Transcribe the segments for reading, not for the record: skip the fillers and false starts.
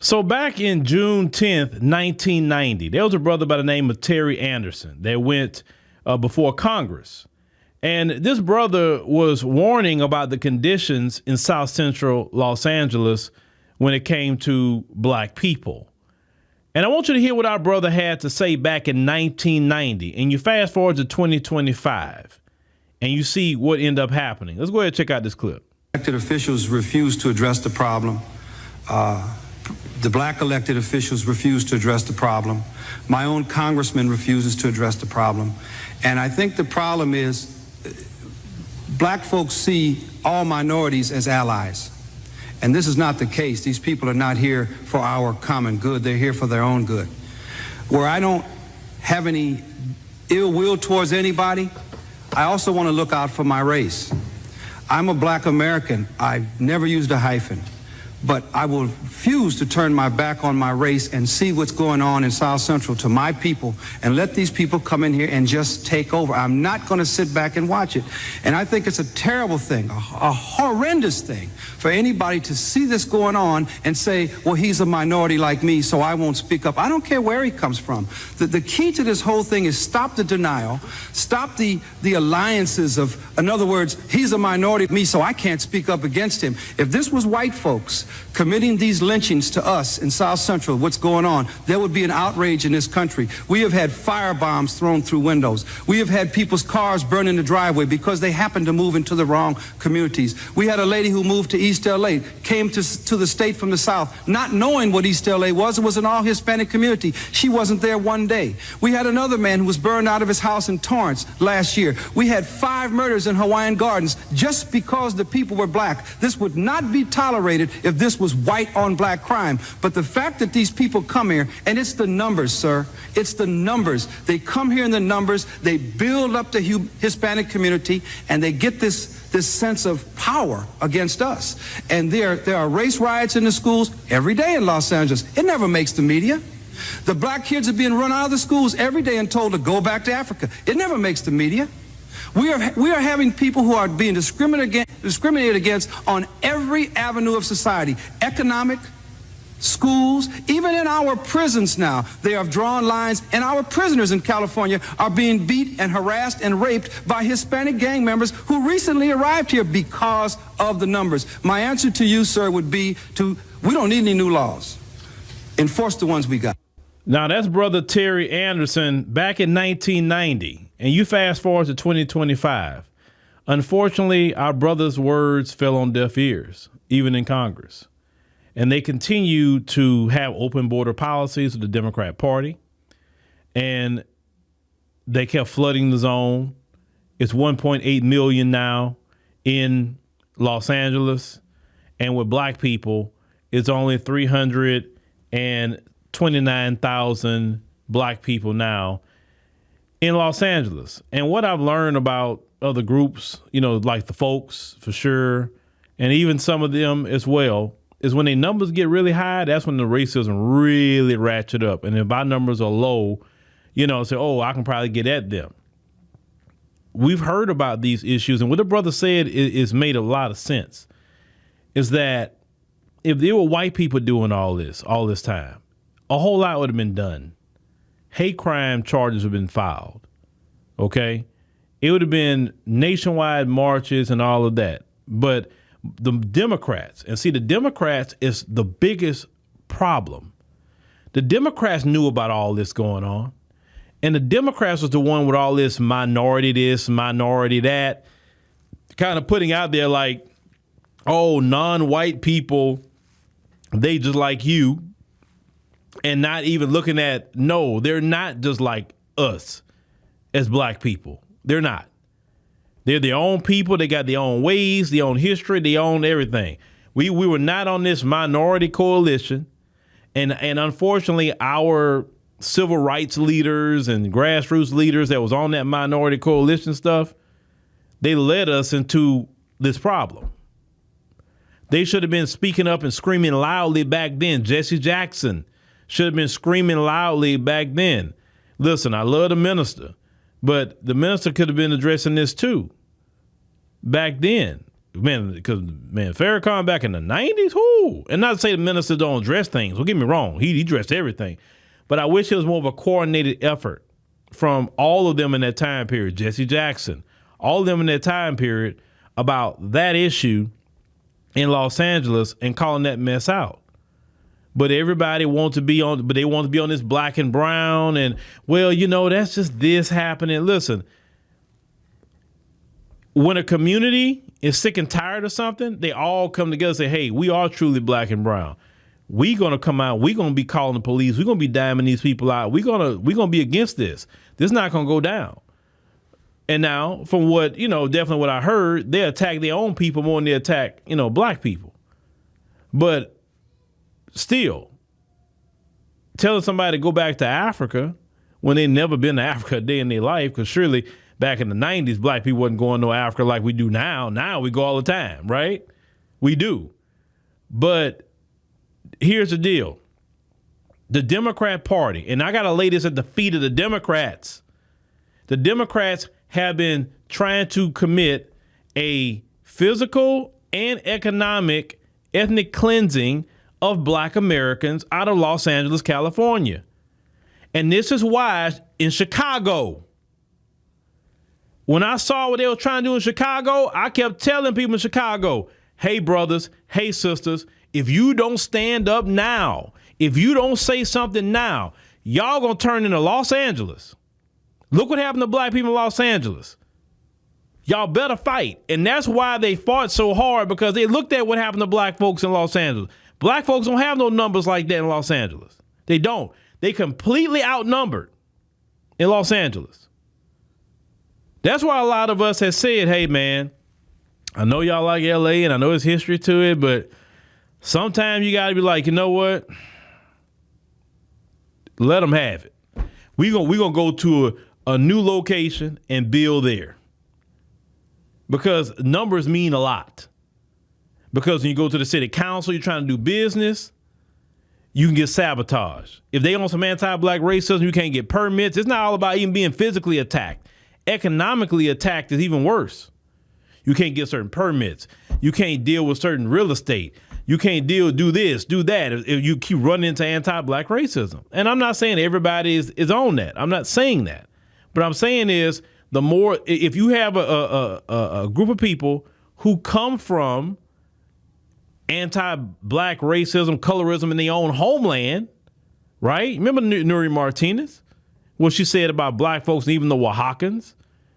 So back in June 10th, 1990, there was a brother by the name of Terry Anderson that went before Congress. And this brother was warning about the conditions in South Central Los Angeles when it came to black people. And I want you to hear what our brother had to say back in 1990. And you fast forward to 2025 and you see what ended up happening. Let's go ahead and check out this clip. Elected officials refused to address the problem. The black elected officials refuse to address the problem. My own congressman refuses to address the problem. And I think the problem is black folks see all minorities as allies. And this is not the case. These people are not here for our common good. They're here for their own good. Where I don't have any ill will towards anybody, I also want to look out for my race. I'm a black American. I've never used a hyphen. But I will refuse to turn my back on my race and see what's going on in South Central to my people and let these people come in here and just take over. I'm not going to sit back and watch it. And I think it's a terrible thing, a horrendous thing for anybody to see this going on and say, well, he's a minority like me, so I won't speak up. I don't care where he comes from. The key to this whole thing is stop the denial, stop the alliances of, in other words, he's a minority of me, so I can't speak up against him. If this was white folks committing these lynchings to us in South Central, what's going on, there would be an outrage in this country. We have had firebombs thrown through windows. We have had people's cars burned in the driveway because they happened to move into the wrong communities. We had a lady who moved to East LA, came to the state from the South, not knowing what East LA was. It was an all-Hispanic community. She wasn't there one day. We had another man who was burned out of his house in Torrance last year. We had 5 murders in Hawaiian Gardens just because the people were black. This would not be tolerated if this was white on black crime. But the fact that these people come here, and it's the numbers, sir, it's the numbers. They come here in the numbers, they build up the Hispanic community, and they get this sense of power against us. And there are race riots in the schools every day in Los Angeles. It never makes the media. The black kids are being run out of the schools every day and told to go back to Africa. It never makes the media. We are having people who are being discriminated against on every avenue of society, economic, schools, even in our prisons now. They have drawn lines, and our prisoners in California are being beat and harassed and raped by Hispanic gang members who recently arrived here because of the numbers. My answer to you, sir, would be we don't need any new laws. Enforce the ones we got. Now, that's Brother Terry Anderson back in 1990, and you fast forward to 2025. Unfortunately, our brother's words fell on deaf ears, even in Congress. And they continue to have open border policies with the Democrat Party. And they kept flooding the zone. It's 1.8 million now in Los Angeles. And with black people, it's only 329,000 black people now in Los Angeles. And what I've learned about other groups, like the folks for sure, and even some of them as well, is when their numbers get really high, that's when the racism really ratchet up. And if our numbers are low, say, oh, I can probably get at them. We've heard about these issues, and what the brother said is made a lot of sense, is that if there were white people doing all this time, a whole lot would have been done. Hate crime charges have been filed, okay? It would have been nationwide marches and all of that. But the Democrats, the Democrats is the biggest problem. The Democrats knew about all this going on. And the Democrats was the one with all this minority this, minority that, kind of putting out there like, oh, non-white people, they just like you. And not even looking at, no, they're not just like us as black people. They're not. They're their own people. They got their own ways, their own history, their own everything. We were not on this minority coalition. And unfortunately, our civil rights leaders and grassroots leaders that was on that minority coalition stuff, they led us into this problem. They should have been speaking up and screaming loudly back then. Jesse Jackson should have been screaming loudly back then. Listen, I love the minister, but the minister could have been addressing this too back then. Because Farrakhan back in the 90s, whoo. And not to say the ministers don't dress things. Don't get me wrong. He dressed everything. But I wish it was more of a coordinated effort from all of them in that time period. Jesse Jackson, all of them in that time period about that issue in Los Angeles and calling that mess out. But everybody wants to be on, but they want to be on this black and brown and, well, that's just this happening. Listen, when a community is sick and tired of something, they all come together and say, hey, we are truly black and brown. We're going to come out. We're going to be calling the police. We're going to be diming these people out. We're going to be against this. This is not going to go down. And now, from what, definitely what I heard, they attack their own people more than they attack, black people. But still, telling somebody to go back to Africa when they never been to Africa a day in their life, because surely back in the 90s, black people wasn't going to Africa like we do now. Now we go all the time, right? We do. But here's the deal. The Democrat Party, and I got to lay this at the feet of the Democrats. The Democrats have been trying to commit a physical and economic ethnic cleansing of black Americans out of Los Angeles, California. And this is why in Chicago, when I saw what they were trying to do in Chicago, I kept telling people in Chicago, hey, brothers, hey, sisters, if you don't stand up now, if you don't say something now, y'all gonna turn into Los Angeles. Look what happened to black people in Los Angeles. Y'all better fight. And that's why they fought so hard, because they looked at what happened to black folks in Los Angeles. Black folks don't have no numbers like that in Los Angeles. They don't. They completely outnumbered in Los Angeles. That's why a lot of us have said, hey, man, I know y'all like LA and I know there's history to it, but sometimes you got to be like, you know what? Let them have it. We're gonna go to a new location and build there. Because numbers mean a lot. Because when you go to the city council, you're trying to do business, you can get sabotaged. If they on some anti-black racism, you can't get permits. It's not all about even being physically attacked. Economically attacked is even worse. You can't get certain permits. You can't deal with certain real estate. You can't do this, do that, if you keep running into anti-black racism. And I'm not saying everybody is on that. I'm not saying that. But I'm saying is, the more, if you have a group of people who come from anti-black racism, colorism in their own homeland, right? Remember Nuri Martinez? What she said about black folks and even the Oaxacans,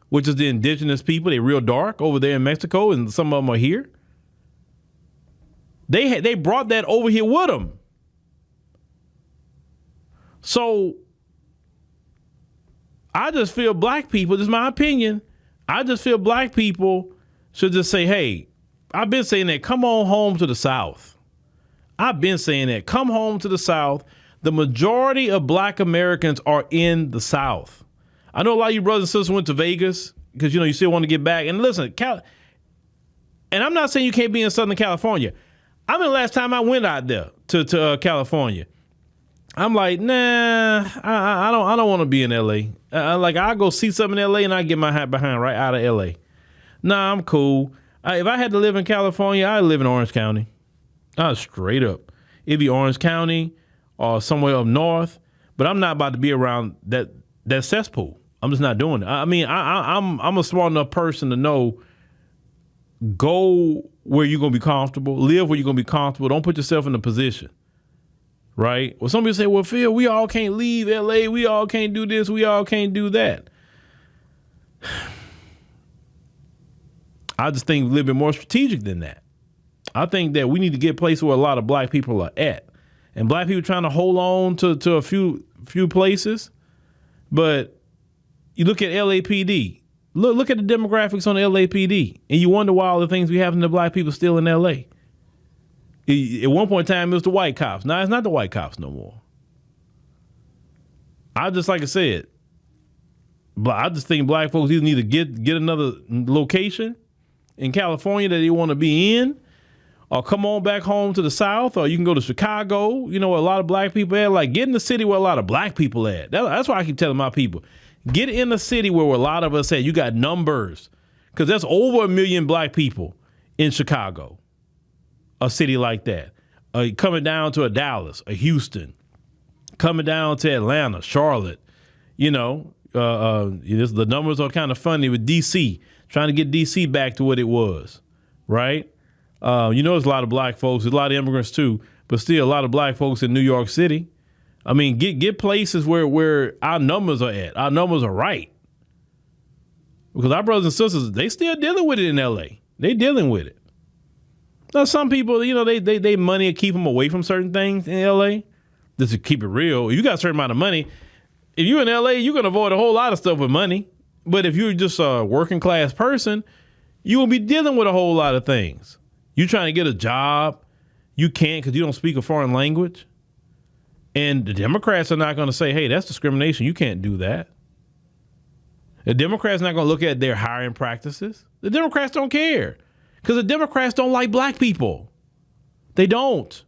which is the indigenous people. They're real dark over there in Mexico, and some of them are here. They brought that over here with them. So I just feel black people, this is my opinion, I just feel black people should just say, hey, I've been saying that, come on home to the South. I've been saying that, come home to the South. The majority of black Americans are in the South. I know a lot of you brothers and sisters went to Vegas because, you still want to get back. And listen, and I'm not saying you can't be in Southern California. I mean, last time I went out there to California, I'm like, nah, I don't want to be in L.A. I'll go see something in L.A. and I get my hat behind right out of L.A. Nah, I'm cool. If I had to live in California, I'd live in Orange County. Straight up. It'd be Orange County or somewhere up north. But I'm not about to be around that cesspool. I'm just not doing it. I mean, I'm a smart enough person to know, go where you're going to be comfortable, live where you're going to be comfortable. Don't put yourself in a position, right? Well, some people say, well, Phil, we all can't leave LA. We all can't do this. We all can't do that. I just think a little bit more strategic than that. I think that we need to get places where a lot of black people are at. And black people trying to hold on to a few places. But you look at LAPD. Look at the demographics on the LAPD, and you wonder why all the things we have in the black people still in LA. At one point in time, it was the white cops. Now it's not the white cops no more. Like I said, I just think black folks either need to get another location in California that they want to be in, or come on back home to the South, or you can go to Chicago, where a lot of black people at. Like, get in the city where a lot of black people at. That's why I keep telling my people, get in the city where a lot of us at. You got numbers, because there's over 1 million black people in Chicago, a city like that, coming down to a Dallas, a Houston, coming down to Atlanta, Charlotte, the numbers are kind of funny with D.C., trying to get D.C. back to what it was, right? There's a lot of black folks, there's a lot of immigrants too, but still a lot of black folks in New York City. I mean, get places where our numbers are at. Our numbers are right. Because our brothers and sisters, they still dealing with it in L.A. They dealing with it. Now, some people, they money will keep them away from certain things in L.A. Just to keep it real. You got a certain amount of money. If you're in L.A., you can avoid a whole lot of stuff with money. But if you're just a working class person, you will be dealing with a whole lot of things. You trying to get a job, you can't because you don't speak a foreign language. And the Democrats are not going to say, hey, that's discrimination. You can't do that. The Democrats not going to look at their hiring practices. The Democrats don't care because the Democrats don't like black people. They don't.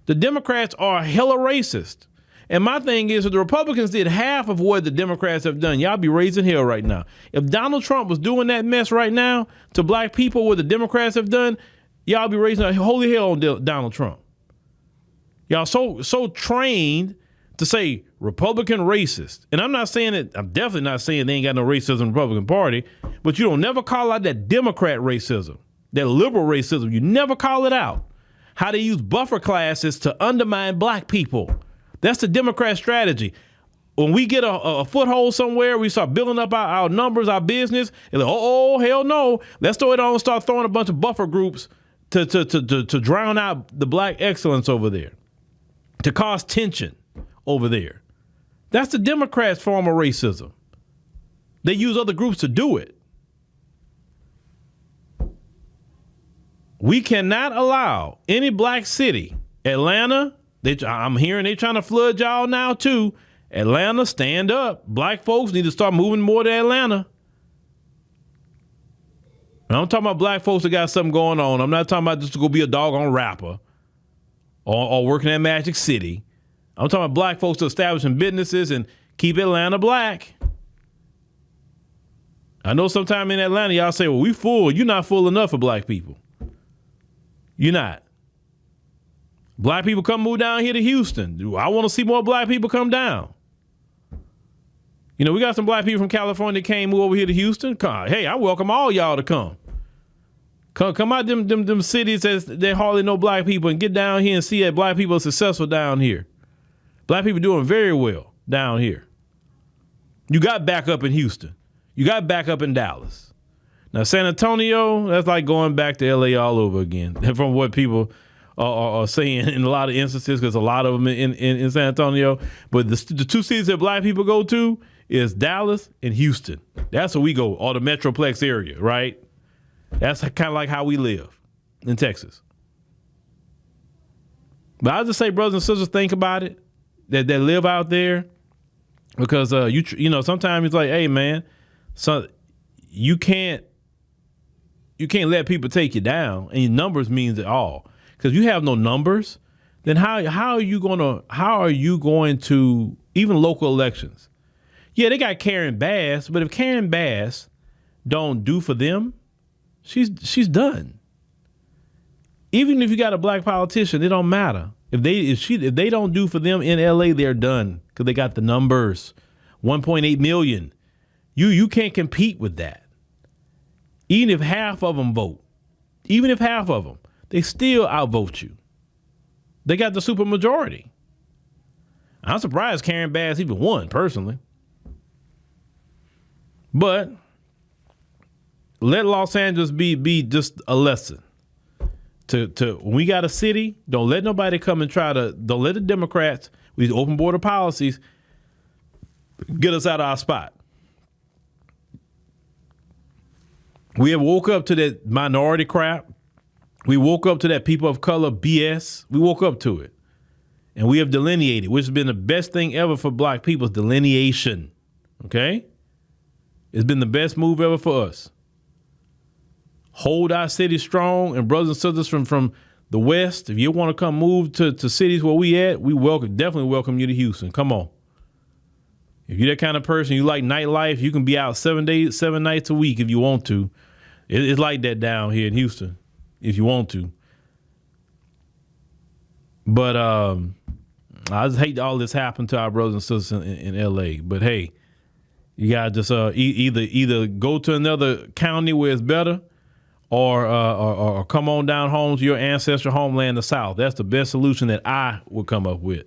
The Democrats are hella racist. And my thing is, if the Republicans did half of what the Democrats have done, y'all be raising hell right now. If Donald Trump was doing that mess right now to black people, what the Democrats have done, y'all be raising holy hell on Donald Trump. Y'all so trained to say Republican racist. And I'm definitely not saying they ain't got no racism in the Republican Party, but you don't never call out that Democrat racism, that liberal racism. You never call it out. How they use buffer classes to undermine black people. That's the Democrat strategy. When we get a foothold somewhere, we start building up our numbers, our business, and like, hell no. Let's throw it on and start throwing a bunch of buffer groups to drown out the black excellence over there, to cause tension over there. That's the Democrats' form of racism. They use other groups to do it. We cannot allow any black city, Atlanta, I'm hearing they trying to flood y'all now too. Atlanta, stand up. Black folks need to start moving more to Atlanta. And I'm talking about black folks that got something going on. I'm not talking about just to go be a doggone rapper or working at Magic City. I'm talking about black folks establishing businesses and keep Atlanta black. I know sometime in Atlanta, y'all say, well, we full. You're not full enough for black people. You're not. Black people come move down here to Houston. I want to see more black people come down. We got some black people from California that came move over here to Houston. Hey, I welcome all y'all to come. Come out them cities that hardly know black people and get down here and see that black people are successful down here. Black people doing very well down here. You got back up in Houston. You got back up in Dallas. Now, San Antonio, that's like going back to L.A. all over again from what people are saying in a lot of instances, because a lot of them in San Antonio. But the two cities that black people go to is Dallas and Houston. That's where we go, or the Metroplex area, right? That's kind of like how we live in Texas. But I just say, brothers and sisters, think about it, that live out there, because sometimes it's like, hey man, so you can't let people take you down, and your numbers means it all. Because you have no numbers, then how are you going to even local elections? Yeah, they got Karen Bass, but if Karen Bass don't do for them, she's done. Even if you got a black politician, it don't matter. If they don't do for them in LA, they're done because they got the numbers, 1.8 million. You can't compete with that. Even if half of them vote, they still outvote you. They got the super majority. I'm surprised Karen Bass even won, personally. But let Los Angeles be just a lesson. To when we got a city, don't let nobody come and don't let the Democrats, with these open border policies, get us out of our spot. We have woke up to that minority crap. We woke up to that people of color BS. We woke up to it. And we have delineated, which has been the best thing ever for black people, is delineation. Okay? It's been the best move ever for us. Hold our city strong, and brothers and sisters from the West, if you want to come move to cities where we at, we definitely welcome you to Houston. Come on. If you're that kind of person, you like nightlife, you can be out 7 nights a week if you want to. It's like that down here in Houston, if you want to. But I just hate all this happened to our brothers and sisters in L.A. But hey, you gotta just either go to another county where it's better, or come on down home to your ancestral homeland, the South. That's the best solution that I would come up with.